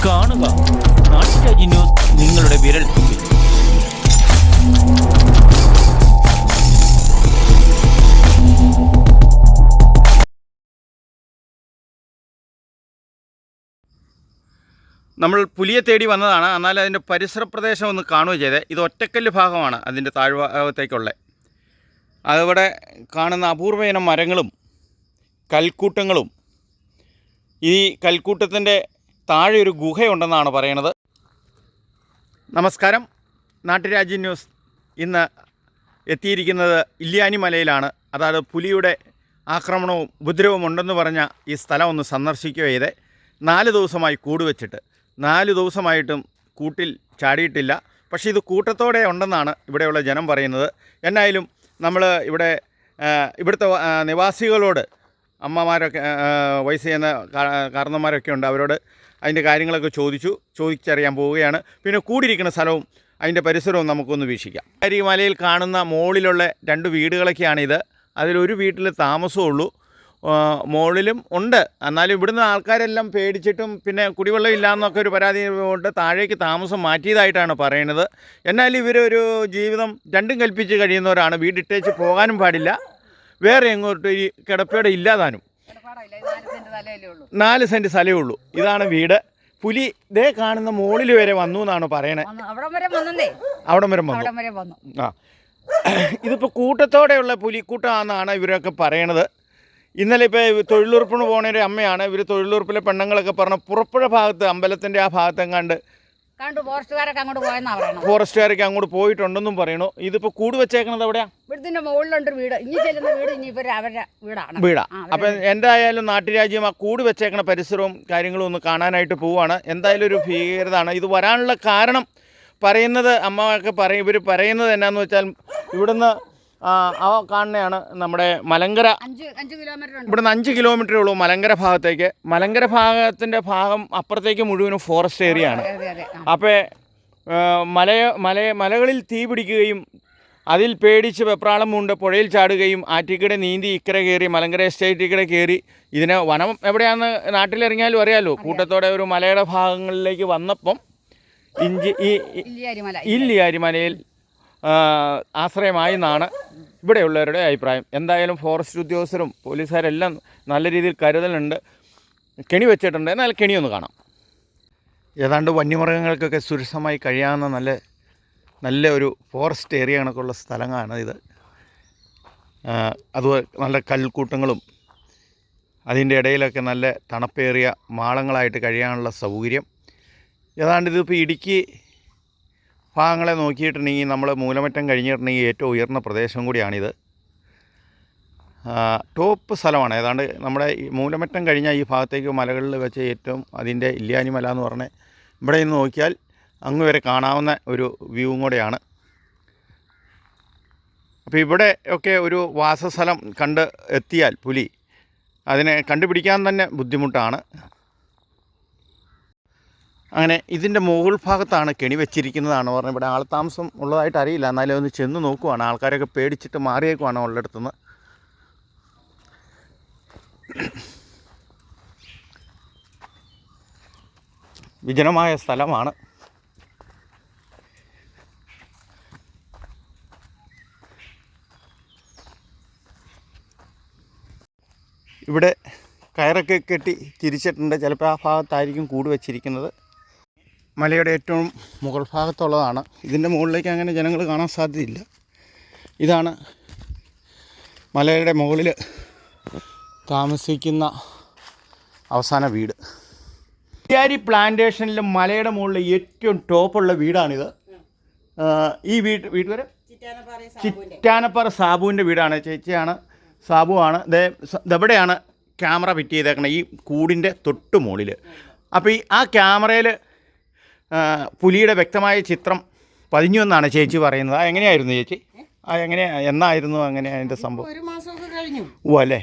കാണുക നാട്ടുരാജ്യ ന്യൂസ് നിങ്ങളുടെ വിരൽ തുമ്പിൽ. നമ്മൾ പുലിയെ തേടി വന്നതാണ്. എന്നാൽ അതിൻ്റെ പരിസര പ്രദേശം ഒന്ന് കാണുക ചെയ്തേ. ഇത് ഒറ്റക്കല്ല് ഭാഗമാണ് അതിൻ്റെ താഴ്ഭാഗത്തേക്കുള്ളത്. അതിവിടെ കാണുന്ന അപൂർവ ഇനം മരങ്ങളും കൽക്കൂട്ടങ്ങളും, ഈ കൽക്കൂട്ടത്തിൻ്റെ താഴെ ഒരു ഗുഹയുണ്ടെന്നാണ് പറയണത്. നമസ്കാരം, നാട്ടുരാജ്യ ന്യൂസ് ഇന്ന് എത്തിയിരിക്കുന്നത് ഇല്യാനി മലയിലാണ്. അതായത് പുലിയുടെ ആക്രമണവും ഉപദ്രവവും ഉണ്ടെന്ന് പറഞ്ഞ ഈ സ്ഥലം ഒന്ന് സന്ദർശിക്കുക ചെയ്തേ. 4 ദിവസമായി കൂട് വെച്ചിട്ട് 4 ദിവസമായിട്ടും കൂട്ടിൽ ചാടിയിട്ടില്ല. പക്ഷേ ഇത് കൂട്ടത്തോടെ ഉണ്ടെന്നാണ് ഇവിടെയുള്ള ജനം പറയുന്നത്. എന്നായാലും നമ്മൾ ഇവിടുത്തെ നിവാസികളോട്, അമ്മമാരൊക്കെ വയസ്സ് ചെയ്യുന്ന കാരണന്മാരൊക്കെ ഉണ്ട്, അവരോട് അതിൻ്റെ കാര്യങ്ങളൊക്കെ ചോദിച്ചറിയാൻ പോവുകയാണ്. പിന്നെ കൂടിയിരിക്കുന്ന സ്ഥലവും അതിൻ്റെ പരിസരവും നമുക്കൊന്ന് വീക്ഷിക്കാം. ഈ മലയിൽ കാണുന്ന മുകളിലുള്ള 2 വീടുകളൊക്കെയാണിത്. അതിലൊരു വീട്ടിൽ താമസമുള്ളൂ, മുകളിലും ഉണ്ട്. എന്നാലും ഇവിടുന്ന് ആൾക്കാരെല്ലാം പേടിച്ചിട്ടും പിന്നെ കുടിവെള്ളം ഇല്ലയെന്നൊക്കെ ഒരു പരാതി കൊണ്ട് താഴേക്ക് താമസം മാറ്റിയതായിട്ടാണ് പറയുന്നത്. എന്നാലും ഇവരൊരു ജീവിതം രണ്ടും കൽപ്പിച്ച് കഴിയുന്നവരാണ്. വീടിട്ടേച്ച് പോകാനും പാടില്ല, വേറെ എങ്ങോട്ട് ഈ കിടപ്പയുടെ ഇല്ലാതാനും. 4 സെൻറ്റ് സ്ഥലമേ ഉള്ളൂ. ഇതാണ് വീട്. പുലി ദേ കാണുന്ന മുകളിൽ വരെ വന്നു എന്നാണ് പറയണത്. അവിടം വരെ വന്നു. ആ, ഇതിപ്പോൾ കൂട്ടത്തോടെയുള്ള പുലിക്കൂട്ടമാണെന്നാണ് ഇവരൊക്കെ പറയണത്. ഇന്നലെ ഇപ്പോൾ തൊഴിലുറപ്പിന് പോകുന്നൊരു അമ്മയാണ്. ഇവർ തൊഴിലുറപ്പിലെ പെണ്ണുങ്ങളൊക്കെ പറഞ്ഞ പുറപ്പുഴ ഭാഗത്ത്, അമ്പലത്തിൻ്റെ ആ ഭാഗത്തെങ്ങാണ്ട് ഫോറസ്റ്റുകാരൊക്കെ അങ്ങോട്ട് പോയിട്ടുണ്ടെന്നും പറയണു. ഇതിപ്പോൾ കൂട് വെച്ചേക്കണത് എവിടെയാ? വീടാ. അപ്പം എന്തായാലും നാട്ടുരാജ്യം ആ കൂട് വെച്ചേക്കണ പരിസരവും കാര്യങ്ങളും ഒന്ന് കാണാനായിട്ട് പോവുകയാണ്. എന്തായാലും ഒരു ഭീകരതാണ് ഇത് വരാനുള്ള കാരണം. പറയുന്നത് അമ്മയൊക്കെ ഇവർ പറയുന്നത് എന്നാന്ന് വെച്ചാൽ, ഇവിടുന്ന് കാണുന്നതാണ് നമ്മുടെ മലങ്കര. ഇവിടുന്ന് 5 കിലോമീറ്ററേ ഉള്ളൂ മലങ്കര ഭാഗത്തേക്ക്. മലങ്കര ഭാഗത്തിൻ്റെ ഭാഗം അപ്പുറത്തേക്ക് മുഴുവനും ഫോറസ്റ്റ് ഏരിയ ആണ്. അപ്പോൾ മലകളിൽ തീ പിടിക്കുകയും അതിൽ പേടിച്ച് വെപ്രാളം കൊണ്ട് പുഴയിൽ ചാടുകയും ആറ്റിക്കടെ നീന്തി ഇക്കരെ കയറി മലങ്കര എസ്റ്റേറ്റിക്കടെ കയറി ഇതിനെ വനം എവിടെയാണെന്ന് നാട്ടിലിറങ്ങിയാലും അറിയാമല്ലോ. കൂട്ടത്തോടെ ഒരു മലയുടെ ഭാഗങ്ങളിലേക്ക് വന്നപ്പം ഇല്ലിയാരിമലയിൽ ആശ്രയമായി എന്നാണ് ഇവിടെയുള്ളവരുടെ അഭിപ്രായം. എന്തായാലും ഫോറസ്റ്റ് ഉദ്യോഗസ്ഥരും പോലീസുകാരെല്ലാം നല്ല രീതിയിൽ കരുതലുണ്ട്. കെണി വെച്ചിട്ടുണ്ട്. എന്നാൽ കെണിയൊന്ന് കാണാം. ഏതാണ്ട് വന്യമൃഗങ്ങൾക്കൊക്കെ സുരക്ഷിതമായി കഴിയാവുന്ന നല്ല ഒരു ഫോറസ്റ്റ് ഏരിയ കണക്കുള്ള സ്ഥലങ്ങളാണ് ഇത്. അതുപോലെ നല്ല കൽക്കൂട്ടങ്ങളും അതിൻ്റെ ഇടയിലൊക്കെ നല്ല തണുപ്പേറിയ മാളങ്ങളായിട്ട് കഴിയാനുള്ള സൗകര്യം. ഏതാണ്ട് ഇതിപ്പോൾ ഇടുക്കി ഭാഗങ്ങളെ നോക്കിയിട്ടുണ്ടെങ്കിൽ നമ്മൾ മൂലമറ്റം കഴിഞ്ഞിട്ടുണ്ടെങ്കിൽ ഏറ്റവും ഉയർന്ന പ്രദേശം കൂടിയാണിത്. ടോപ്പ് സ്ഥലമാണ്. ഏതാണ്ട് നമ്മുടെ ഈ മൂലമറ്റം കഴിഞ്ഞാൽ ഈ ഭാഗത്തേക്ക് മലകളിൽ വെച്ച് ഏറ്റവും അതിൻ്റെ ഇല്യാനി മല എന്ന് പറഞ്ഞാൽ ഇവിടെ നിന്ന് നോക്കിയാൽ അങ്ങ് വരെ കാണാവുന്ന ഒരു വ്യൂവും കൂടെയാണ്. അപ്പോൾ ഇവിടെ ഒക്കെ ഒരു വാസസ്ഥലം കണ്ട് എത്തിയാൽ പുലി അതിനെ കണ്ടുപിടിക്കാൻ തന്നെ ബുദ്ധിമുട്ടാണ്. അങ്ങനെ ഇതിൻ്റെ മുകൾ ഭാഗത്താണ് കെണി വെച്ചിരിക്കുന്നതാണ് പറഞ്ഞത്. ഇവിടെ ആൾതാമസം ഉള്ളതായിട്ട് അറിയില്ല. എന്നാലും ഒന്ന് ചെന്ന് നോക്കുവാണ്. ആൾക്കാരൊക്കെ പേടിച്ചിട്ട് മാറിയേക്കുവാണ് ഉള്ളിടത്തുനിന്ന്. വിജനമായ സ്ഥലമാണ്. ഇവിടെ കയറൊക്കെ കെട്ടി തിരിച്ചിട്ടുണ്ട്. ചിലപ്പോൾ ആ ഭാഗത്തായിരിക്കും കൂട് വെച്ചിരിക്കുന്നത്. മലയുടെ ഏറ്റവും മുകൾ ഭാഗത്തുള്ളതാണ്. ഇതിൻ്റെ മുകളിലേക്ക് അങ്ങനെ ജനങ്ങൾ കാണാൻ സാധ്യതയില്ല. ഇതാണ് മലയുടെ മുകളിൽ താമസിക്കുന്ന അവസാന വീട്. ഇല്യാരി പ്ലാന്റേഷനിലും മലയുടെ മുകളിൽ ഏറ്റവും ടോപ്പുള്ള വീടാണിത്. ഈ വീട്ടുപേര് ചിറ്റാനപ്പാറ സാബുവിൻ്റെ വീടാണ്. ചേച്ചിയാണ്, സാബുവാണ്. ഇതെവിടെയാണ് ക്യാമറ ഫിറ്റ് ചെയ്തേക്കണം? ഈ കൂടിൻ്റെ തൊട്ട് മുകളിൽ. അപ്പോൾ ആ ക്യാമറയിൽ പുലിയുടെ വ്യക്തമായ ചിത്രം പതിഞ്ഞു എന്നാണ് ചേച്ചി പറയുന്നത്. എങ്ങനെയായിരുന്നു ചേച്ചി? എന്നായിരുന്നു അങ്ങനെ അതിൻ്റെ സംഭവം? 1 മാസമൊക്കെ കഴിഞ്ഞു. ഓ അല്ലേ,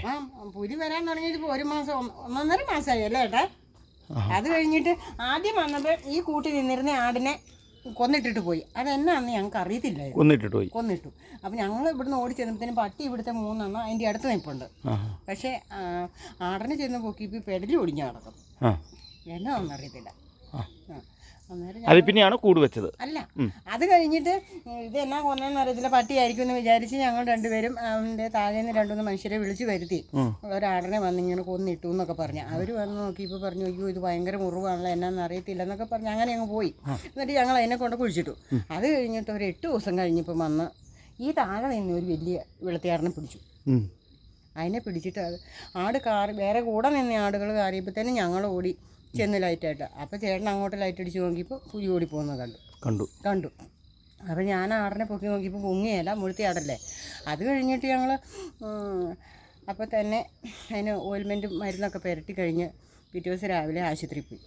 പുലി വരാൻ തുടങ്ങിയിട്ട് 1 മാസം 1.5 മാസമായി അല്ലേ ഏട്ടാ? അത് കഴിഞ്ഞിട്ട് ആദ്യം വന്നപ്പോൾ ഈ കൂട്ടി നിന്നിരുന്ന ആടിനെ കൊന്നിട്ടിട്ട് പോയി. അതെന്നാന്ന് ഞങ്ങൾക്ക് അറിയത്തില്ല. കൊന്നിട്ടു. അപ്പം ഞങ്ങൾ ഇവിടുന്ന് ഓടി ചെന്നപ്പോഴത്തേനും പട്ടി ഇവിടുത്തെ 3 എണ്ണം അതിൻ്റെ അടുത്ത് നിൽപ്പുണ്ട്. പക്ഷേ ആടിനെ ചെന്ന് പൊക്കി ഇപ്പോൾ പെടലി ഒടിഞ്ഞ് നടക്കും. എന്നാണെന്ന് അറിയത്തില്ല. അന്നേരം അത് പിന്നെയാണ് കൂട് വെച്ചത്. അല്ല, അത് കഴിഞ്ഞിട്ട് ഇത് എന്നാ കൊന്നെന്ന് അറിയത്തില്ല, പട്ടിയായിരിക്കും എന്ന് വിചാരിച്ച് ഞങ്ങൾ രണ്ടുപേരും അവൻ്റെ താഴേന്ന് 2-3 മനുഷ്യരെ വിളിച്ചു വരുത്തി. ഒരാടിനെ വന്നിങ്ങനെ കൊന്നിട്ടു എന്നൊക്കെ പറഞ്ഞു. അവർ വന്ന് നോക്കിയപ്പോൾ പറഞ്ഞു, അയ്യോ ഇത് ഭയങ്കര മുറിവാണല്ലോ, എന്നാന്ന് അറിയത്തില്ല എന്നൊക്കെ പറഞ്ഞ് അങ്ങനെ അങ്ങ് പോയി. എന്നിട്ട് ഞങ്ങൾ അതിനെ കൊണ്ട് കുഴിച്ചിട്ടു. അത് കഴിഞ്ഞിട്ട് ഒരു 8 ദിവസം കഴിഞ്ഞപ്പോൾ വന്ന് ഈ താഴെ നിന്ന് ഒരു വലിയ വെളുത്തിയാടിനെ പിടിച്ചു. അതിനെ പിടിച്ചിട്ട് ആട് വേറെ കൂടെ നിന്ന് ആടുകൾ കാറിയപ്പോൾ തന്നെ ഞങ്ങൾ ഓടി ചെന്ന് ലൈറ്റായിട്ട്. അപ്പോൾ ചേട്ടൻ അങ്ങോട്ട് ലൈറ്റ് അടിച്ച് നോക്കിയപ്പോൾ പുലി ഓടി പോകുന്നത് കണ്ടു. അപ്പോൾ ഞാൻ ആടിനെ പൊക്കി നോക്കിയപ്പോൾ പൊങ്ങിയല്ല, മുഴുത്തി ആടല്ലേ. അത് കഴിഞ്ഞിട്ട് ഞങ്ങൾ അപ്പോൾ തന്നെ അതിന് ഓയിൽമെൻറ്റും മരുന്നൊക്കെ പുരട്ടി കഴിഞ്ഞ് പിറ്റേ ദിവസം രാവിലെ ആശുപത്രിയിൽ പോയി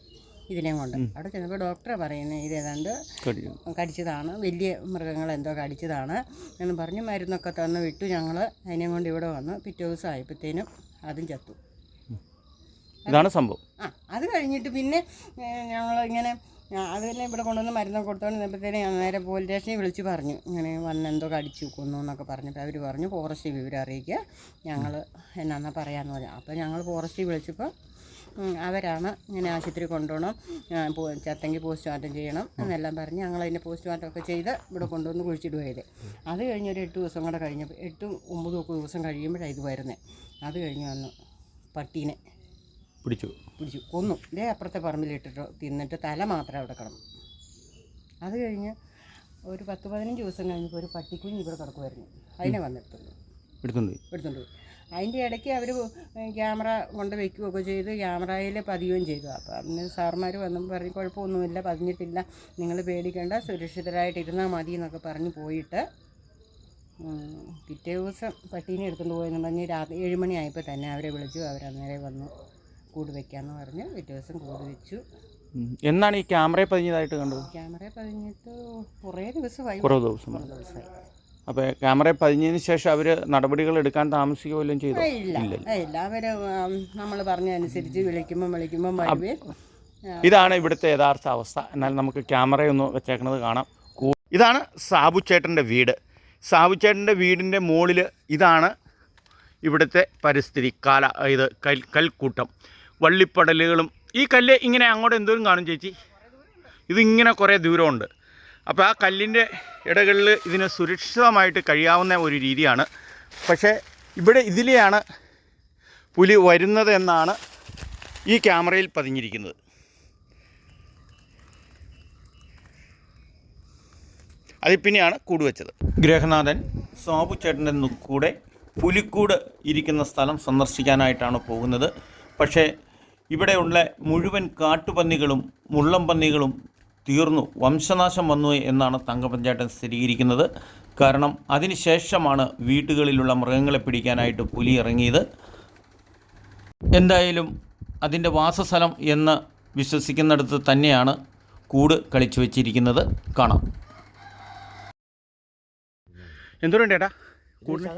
ഇതിനെ കൊണ്ട്. അവിടെ ചെന്നപ്പോൾ ഡോക്ടറെ പറയുന്നത് ഇത് ഏതാണ്ട് കടിച്ചതാണ്, വലിയ മൃഗങ്ങളെന്തോ കടിച്ചതാണ് എന്ന് പറഞ്ഞ് മരുന്നൊക്കെ തന്ന് വിട്ടു. ഞങ്ങൾ അതിനെ കൊണ്ട് ഇവിടെ വന്ന് പിറ്റേ ദിവസം ആയപ്പോഴത്തേനും അതും ചത്തു. ഇതാണ് സംഭവം. അത് കഴിഞ്ഞിട്ട് പിന്നെ ഞങ്ങൾ ഇങ്ങനെ അതെല്ലാം ഇവിടെ കൊണ്ടുവന്ന് മരുന്നൊക്കെ കൊടുത്തോണ്ടിരുന്നപ്പോഴത്തേനും ഞാൻ നേരെ പോലീസ് സ്റ്റേഷനിൽ വിളിച്ച് പറഞ്ഞു, ഇങ്ങനെ വന്നെന്തോ കടിച്ചു കൊന്നു എന്നൊക്കെ പറഞ്ഞിട്ട് അവർ പറഞ്ഞു ഫോറസ്റ്റ് വിവരം അറിയിക്കുക, ഞങ്ങൾ എന്നാന്നാ പറയാമെന്ന് പറഞ്ഞു. അപ്പോൾ ഞങ്ങൾ ഫോറസ്റ്റിൽ വിളിച്ചപ്പോൾ അവരാണ് ഇങ്ങനെ ആശുപത്രി കൊണ്ടുപോകണം, ചത്തെങ്കിൽ പോസ്റ്റ്മോർട്ടം ചെയ്യണം എന്നെല്ലാം പറഞ്ഞ് ഞങ്ങളതിൻ്റെ പോസ്റ്റ്മോർട്ടമൊക്കെ ചെയ്ത് ഇവിടെ കൊണ്ടുവന്ന് കുഴിച്ചിടുകയത്. അത് കഴിഞ്ഞ് ഒരു 8 ദിവസം കൂടെ കഴിഞ്ഞപ്പോൾ 8-9 ദിവസം കഴിയുമ്പോഴാണ് ഇത് വരുന്നത്. അത് കഴിഞ്ഞ് വന്നു പട്ടീനെ പിടിച്ചു കൊന്നു. ഇതേ അപ്പുറത്തെ പറമ്പിലിട്ടിട്ട് തിന്നിട്ട് തല മാത്രം അവിടെ കിടന്നു. അത് കഴിഞ്ഞ് ഒരു 10-15 ദിവസം കഴിഞ്ഞപ്പോൾ ഒരു പട്ടിക്കുഞ്ഞ് ഇവിടെ കിടക്കുമായിരുന്നു. അതിനെ എടുത്തുകൊണ്ട് പോയി. അതിൻ്റെ ഇടയ്ക്ക് അവർ ക്യാമറ കൊണ്ട് വയ്ക്കുകയൊക്കെ ചെയ്ത് ക്യാമറയിൽ പതിയുകയും ചെയ്തു. അപ്പോൾ അന്ന് സാർമാർ വന്നപ്പോൾ പറഞ്ഞ് കുഴപ്പമൊന്നുമില്ല, പതിഞ്ഞിട്ടില്ല, നിങ്ങൾ പേടിക്കേണ്ട, സുരക്ഷിതരായിട്ടിരുന്നാൽ മതി എന്നൊക്കെ പറഞ്ഞ് പോയിട്ട് പിറ്റേ ദിവസം പട്ടീനെ എടുത്തുകൊണ്ട് പോയെന്ന് പറഞ്ഞ് രാത്രി 7 മണിയായപ്പോൾ തന്നെ അവരെ വിളിച്ചു. അവരന്നേരം വന്നു കൂട് വയ്ക്കാമെന്ന് പറഞ്ഞ് പിറ്റേ ദിവസം കൂട് വെച്ചു. എന്നാണ് ഈ ക്യാമറയിൽ പതിഞ്ഞതായിട്ട് കണ്ടത്? ക്യാമറയിൽ പതിഞ്ഞിട്ട് കുറേ ദിവസമായി. അപ്പോൾ ക്യാമറയിൽ പതിഞ്ഞതിന് ശേഷം അവർ നടപടികൾ എടുക്കാൻ താമസിക്കുകയും ചെയ്തു? ഇല്ല, അവർ നമ്മൾ പറഞ്ഞതനുസരിച്ച് വിളിക്കുമ്പം വരുവേ. ഇതാണ് ഇവിടുത്തെ യഥാർത്ഥ അവസ്ഥ. എന്നാൽ നമുക്ക് ക്യാമറയൊന്ന് വെച്ചേക്കുന്നത് കാണാം. ഇതാണ് സാബുച്ചേട്ടൻ്റെ വീട്. സാബുച്ചേട്ടൻ്റെ വീടിൻ്റെ മുകളിൽ ഇതാണ് ഇവിടുത്തെ പരിസ്ഥിതി. ഇത് കൽക്കൂട്ടം, വള്ളിപ്പടലുകളും. ഈ കല്ല് ഇങ്ങനെ അങ്ങോട്ട് എന്തോരം കാണും ചേച്ചി? ഇതിങ്ങനെ കുറേ ദൂരമുണ്ട്. അപ്പോൾ ആ കല്ലിൻ്റെ ഇടകളിൽ ഇതിന് സുരക്ഷിതമായിട്ട് കഴിയാവുന്ന ഒരു രീതിയാണ്. പക്ഷേ ഇവിടെ ഇതിലെയാണ് പുലി വരുന്നത് എന്നാണ് ഈ ക്യാമറയിൽ പതിഞ്ഞിരിക്കുന്നത്. അതിൽ പിന്നെയാണ് കൂട് വെച്ചത്. ഗൃഹനാഥൻ സാബുച്ചേട്ടൻ്റെ കൂടെ പുലിക്കൂട് ഇരിക്കുന്ന സ്ഥലം സന്ദർശിക്കാനായിട്ടാണ് പോകുന്നത്. പക്ഷേ ഇവിടെയുള്ള മുഴുവൻ കാട്ടുപന്നികളും മുള്ളം പന്നികളും തീർന്നു, വംശനാശം വന്നു എന്നാണ് തങ്കപ്പൻ സ്ഥിരീകരിക്കുന്നത്. കാരണം അതിനുശേഷമാണ് വീടുകളിലുള്ള മൃഗങ്ങളെ പിടിക്കാനായിട്ട് പുലി ഇറങ്ങിയത്. എന്തായാലും അതിൻ്റെ വാസസ്ഥലം എന്ന് വിശ്വസിക്കുന്നിടത്ത് തന്നെയാണ് കൂട് കളിച്ചു വച്ചിരിക്കുന്നത്. കാണാം. എന്തോരം ചേട്ടാ? കൂടുതൽ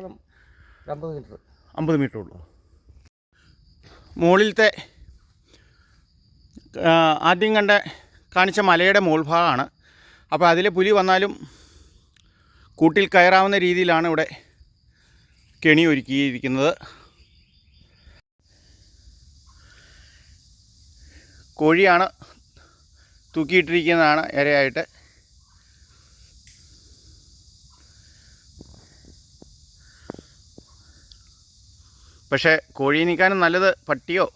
50 മീറ്റർ ഉള്ളൂ. മുകളിലത്തെ ആദ്യം കാണിച്ച മലയുടെ മുകൾ ഭാഗമാണ്. അപ്പോൾ അതിൽ പുലി വന്നാലും കൂട്ടിൽ കയറാവുന്ന രീതിയിലാണ് ഇവിടെ കെണി ഒരുക്കിയിരിക്കുന്നത്. കോഴിയാണ് തൂക്കിയിട്ടിരിക്കുന്നതാണ് ഇരയായിട്ട്. പക്ഷേ കോഴി നീക്കാനും നല്ലത് പട്ടിയോ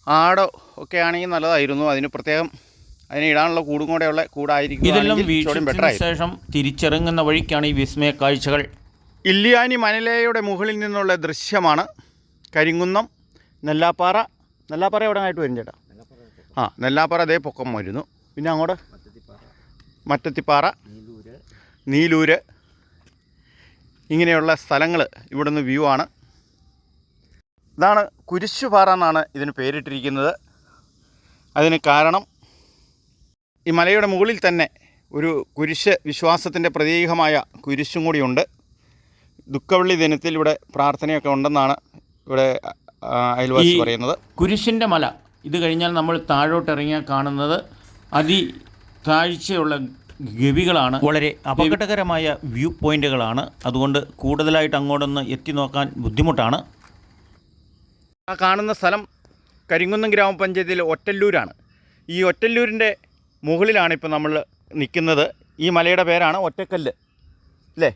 ആടോ ഒക്കെ ആണെങ്കിൽ നല്ലതായിരുന്നു. അതിന് പ്രത്യേകം അതിന് ഇടാനുള്ള കൂടും കൂടെയുള്ള കൂടായിരിക്കും. ഇതെല്ലാം വീഴ്ചയ്ക്ക് ശേഷം തിരിച്ചിറങ്ങുന്ന വഴിക്കാണ് ഈ വിസ്മയ കാഴ്ചകൾ. ഇല്ലിയാനി മലയുടെ മുകളിൽ നിന്നുള്ള ദൃശ്യമാണ്. കരിങ്കുന്നം, നെല്ലാപ്പാറ എവിടെ ആയിട്ട് വരും ചേട്ടാ? നെല്ലാപ്പാറ അതേ പൊക്കം വരുന്നു. പിന്നെ അങ്ങോട്ട് മറ്റത്തിപ്പാറ, നീലൂര്, ഇങ്ങനെയുള്ള സ്ഥലങ്ങൾ ഇവിടുന്ന് വ്യൂ ആണ്. ഇതാണ് കുരിശുപാറ എന്നാണ് ഇതിന് പേരിട്ടിരിക്കുന്നത്. അതിന് കാരണം ഈ മലയുടെ മുകളിൽ തന്നെ ഒരു കുരിശ് വിശ്വാസത്തിൻ്റെ പ്രതീകമായ കുരിശും കൂടിയുണ്ട്. ദുഃഖവെള്ളി ദിനത്തിൽ ഇവിടെ പ്രാർത്ഥനയൊക്കെ ഉണ്ടെന്നാണ് ഇവിടെ അയൽവാസി പറയുന്നത്. കുരിശിൻ്റെ മല ഇത് കഴിഞ്ഞാൽ നമ്മൾ താഴോട്ടിറങ്ങിയാൽ കാണുന്നത് താഴ്ചയുള്ള ഗവികളാണ്. വളരെ അപകടകരമായ വ്യൂ പോയിൻ്റുകളാണ്. അതുകൊണ്ട് കൂടുതലായിട്ട് അങ്ങോട്ടൊന്ന് എത്തി നോക്കാൻ ബുദ്ധിമുട്ടാണ്. ആ കാണുന്ന സ്ഥലം കരിങ്കുന്നം ഗ്രാമപഞ്ചായത്തിലെ ഒറ്റല്ലൂരാണ്. ഈ ഒറ്റല്ലൂരിൻ്റെ മുകളിലാണ് ഇപ്പോൾ നമ്മൾ നിൽക്കുന്നത്. ഈ മലയുടെ പേരാണ് ഒറ്റക്കല്ല് അല്ലേ?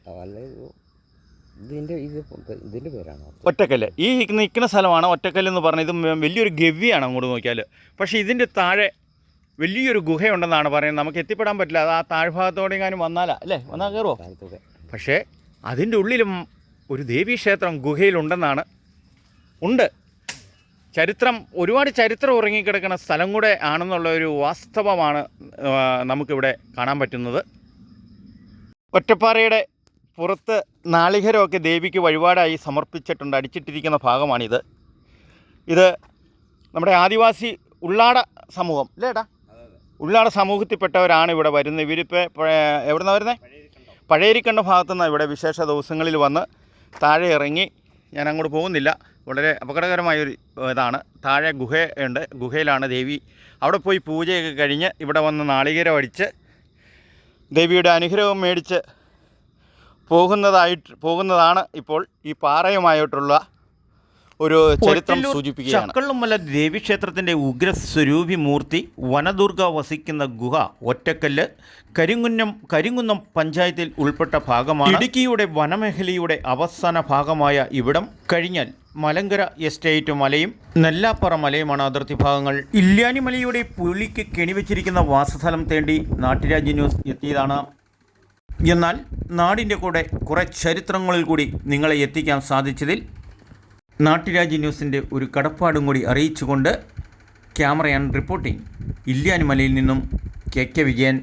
ഇതിൻ്റെ പേരാണ് ഒറ്റക്കല്ല്. ഈ നിൽക്കുന്ന സ്ഥലമാണ് ഒറ്റക്കല്ല് എന്ന് പറഞ്ഞത്. ഇത് വലിയൊരു ഗവിയാണ് അങ്ങോട്ട് നോക്കിയാൽ. പക്ഷേ ഇതിൻ്റെ താഴെ വലിയൊരു ഗുഹയുണ്ടെന്നാണ് പറയുന്നത്. നമുക്ക് എത്തിപ്പെടാൻ പറ്റില്ല. അത് ആ താഴ്ഭാഗത്തോടെ എങ്ങാനും വന്നാലാ അല്ലേ? വന്നാൽ കയറുമോ? പക്ഷേ അതിൻ്റെ ഉള്ളിലും ഒരു ദേവീക്ഷേത്രം ഗുഹയിലുണ്ടെന്നാണ്. ഉണ്ട് ചരിത്രം, ഒരുപാട് ചരിത്രം ഉറങ്ങിക്കിടക്കുന്ന സ്ഥലം കൂടെ ആണെന്നുള്ള ഒരു വാസ്തവമാണ് നമുക്കിവിടെ കാണാൻ പറ്റുന്നത്. ഒറ്റപ്പാറയുടെ പുറത്ത് നാളികേരമൊക്കെ ദേവിക്ക് വഴിപാടായി സമർപ്പിച്ചിട്ടുണ്ട്. അടിച്ചിട്ടിരിക്കുന്ന ഭാഗമാണിത്. ഇത് നമ്മുടെ ആദിവാസി ഉള്ളാട സമൂഹം അല്ലേ ഏട്ടാ? ഉള്ളാട സമൂഹത്തിൽപ്പെട്ടവരാണ് ഇവിടെ വരുന്നത്. ഇവരിപ്പോൾ എവിടെ നിന്നാണ് വരുന്നത്? പഴയരിക്കണ്ട ഭാഗത്തുനിന്ന് ഇവിടെ വിശേഷ ദിവസങ്ങളിൽ വന്ന് താഴെ ഇറങ്ങി, ഞാൻ അങ്ങോട്ട് പോകുന്നില്ല, വളരെ അപകടകരമായൊരു ഇതാണ്. താഴെ ഗുഹയുണ്ട്, ഗുഹയിലാണ് ദേവി. അവിടെ പോയി പൂജയൊക്കെ കഴിഞ്ഞ് ഇവിടെ വന്ന് നാളികേരം അടിച്ച് ദേവിയുടെ അനുഗ്രഹം മേടിച്ച് പോകുന്നതാണ് ഇപ്പോൾ ഈ പാറയുമായിട്ടുള്ള ഒരു ചരിത്രം സൂചിപ്പിക്കുകയാണ്. ചക്കള്ളുമല ദേവീക്ഷേത്രത്തിൻ്റെ ഉഗ്രസ്വരൂപി മൂർത്തി വനദുർഗ വസിക്കുന്ന ഗുഹ ഒറ്റക്കല്ല് കരിങ്കുന്നം പഞ്ചായത്തിൽ ഉൾപ്പെട്ട ഭാഗമാണ്. ഇടുക്കിയുടെ വനമേഖലയുടെ അവസാന ഭാഗമായ ഇവിടം കഴിഞ്ഞാൽ മലങ്കര എസ്റ്റേറ്റ് മലയും നെല്ലാപ്പറ മലയുമാണ് അതിർത്തി ഭാഗങ്ങൾ. ഇല്യാനിമലയുടെ പുലിക്ക് കെണിവെച്ചിരിക്കുന്ന വാസസ്ഥലം തേടി നാട്ടുരാജ്യ ന്യൂസ് എത്തിയതാണ്. എന്നാൽ നാടിൻ്റെ കൂടെ കുറേ ചരിത്രങ്ങളിൽ കൂടി നിങ്ങളെ എത്തിക്കാൻ സാധിച്ചതിൽ നാട്ടുരാജ്യ ന്യൂസിൻ്റെ ഒരു കടപ്പാടും കൂടി അറിയിച്ചുകൊണ്ട് ക്യാമറ ആൻഡ് റിപ്പോർട്ടിംഗ് ഇല്യാനിമലയിൽ നിന്നും കെ വിജയൻ.